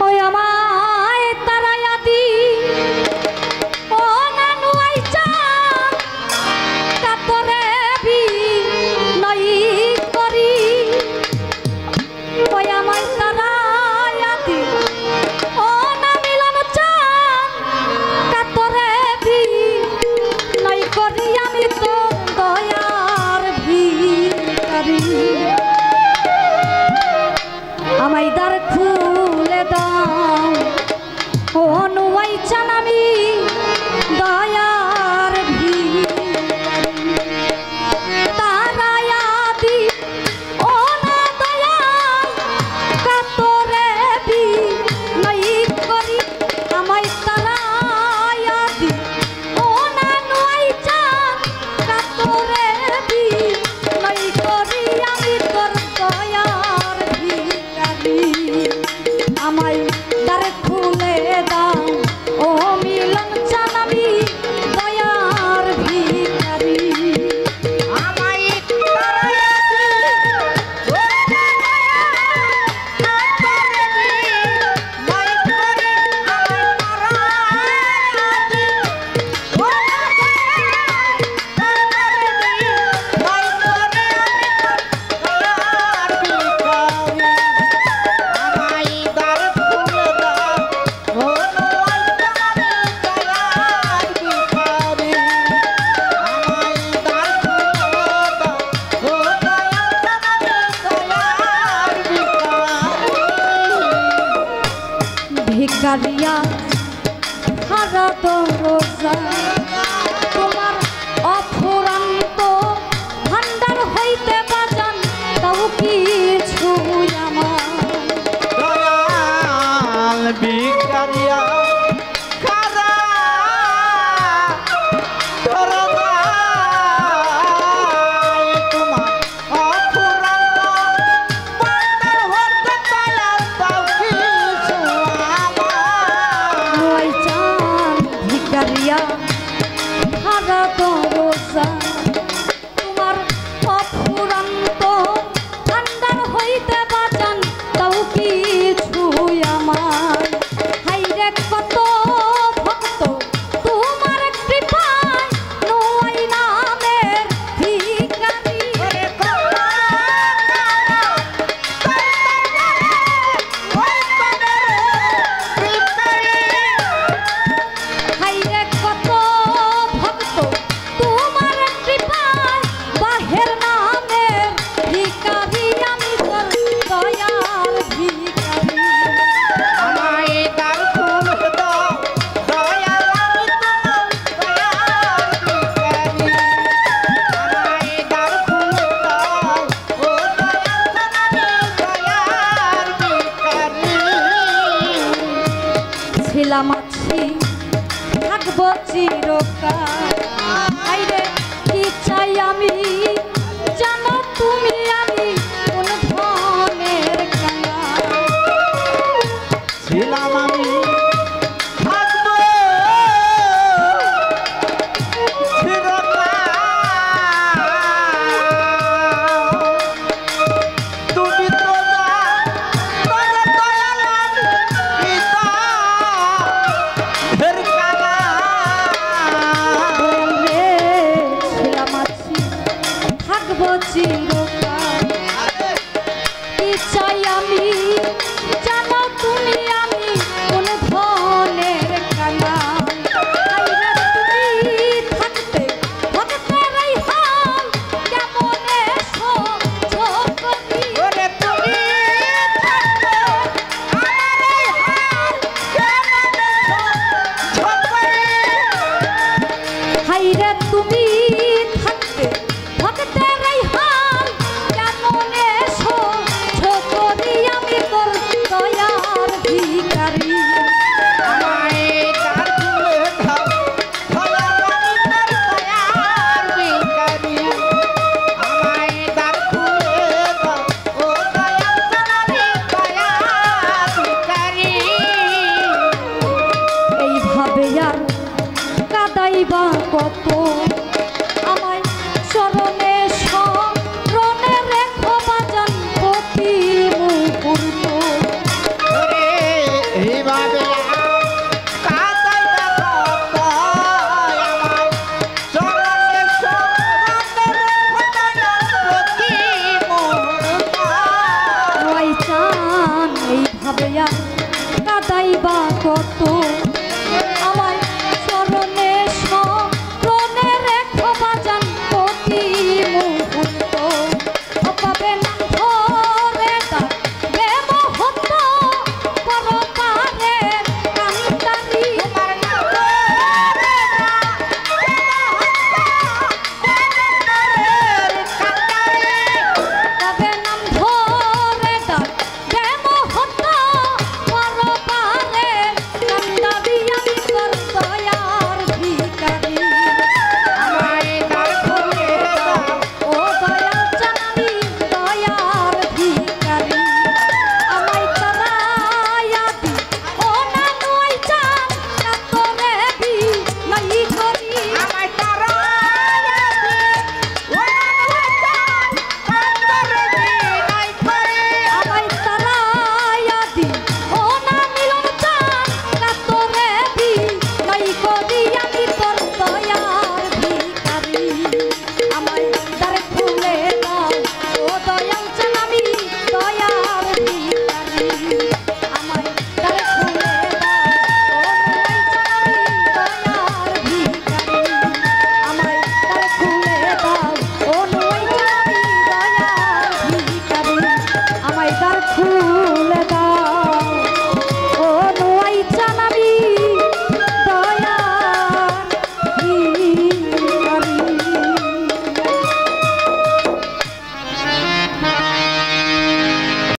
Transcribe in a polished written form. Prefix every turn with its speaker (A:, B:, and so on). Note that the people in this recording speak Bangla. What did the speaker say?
A: ওই আমায় তারায়া দি ও নানু আইচা কাতরে বি নই করি ওই আমায় তারায়া দি ও না মিলন চান কাতরে বি নই করি আমি তো দয়ার ভিখারি আমায় দ্বার খুলে দাও ও অনুয়াই চান আমি দয়ার ভিখারি তারায়া দি ও না দয়াল কাতরে বি নই করি আমায় তারায়া দি ও না নুয়াই চান কাতরে বি নই করি আমি তোর দয়ার ভিখারি আমায় দ্বার খুলে দাও ও মিলন চান আমি দয়ার ভিখারি
B: আমায় তারায়া দি ও কাতরে বি নই করি আমায় তারায়া দি ও কাতরে বি নই করি আমি তোর দয়ার ভিখারি আমায় দ্বার খুলে দাও ও নয় আমি দয়ার ভিখারি আমায় দ্বার খুলে দাও ও দয়াল আমি দয়ার ভিখারি
A: ভিখারিয়া হারা দরজা তোমার অফুরন্ত ভান্ডার হইতে বাজান তাও কিছু আমার
B: দয়াল ভিখারিয়া খারা দরজায় তোমার অফুরন্ত ভান্ডার হইতে দয়াল দাও কিছু আমার
A: ওই চান ভিখারিয়া হারা দরজা তোমার অফুরন্ত ভান্ডার হইতে বাজান তাও কিছু আমার হাইরে কত ভক্ত তোমার কৃপায় নয় নামের ভিখারি
B: ওরে কলা কালা ওই পানের ভিখারি
A: হাইরে কত ভক্ত তোমার কৃপায় বাহের নামের ভিখারি আমি তোর দয়ার ভিখারি
B: আমায় দ্বার খুলে দাও দয়াল আমি তোমার দয়ার ভিখারি আমায় দ্বার খুলে দাও ও দয়াল আমি দয়ার ভিখারি
A: ছিলাম আছি থাকবো চিরকাল হাইরে কি চাই আমি জানো তুমি আমি কোন ধনের কাঙাল
B: ছিলাম আমি থাকবো চিরকাল তুমি তো তোরে দয়াল আমি পিতা ফের কালা
A: এইভাবে আর কাদাইবা কত আমায় চরণে স্মরণে রেখো বাজান প্রতি মুহূর্ত অপাবে নাম ধরে ডাকবে মহত্ব পরপারে কান্তারি
B: তোমার নাম ধরে
A: তবে নাম ধরে ডাকবে মহত্ব পরপারে কান্তারি আমি তোর দয়ার ভিখারি
B: আমায় দ্বার খুলে দাও
A: ও দয়াল জানাবি দয়ার ভিখারি আমায় তারায়া দি ও না নয় চান না তোরে বি নাই করি
B: আমায় তারায়া দি ওরা নয় চান কান্তরে দি নাই করি
A: আমায় তারে খুলে দাও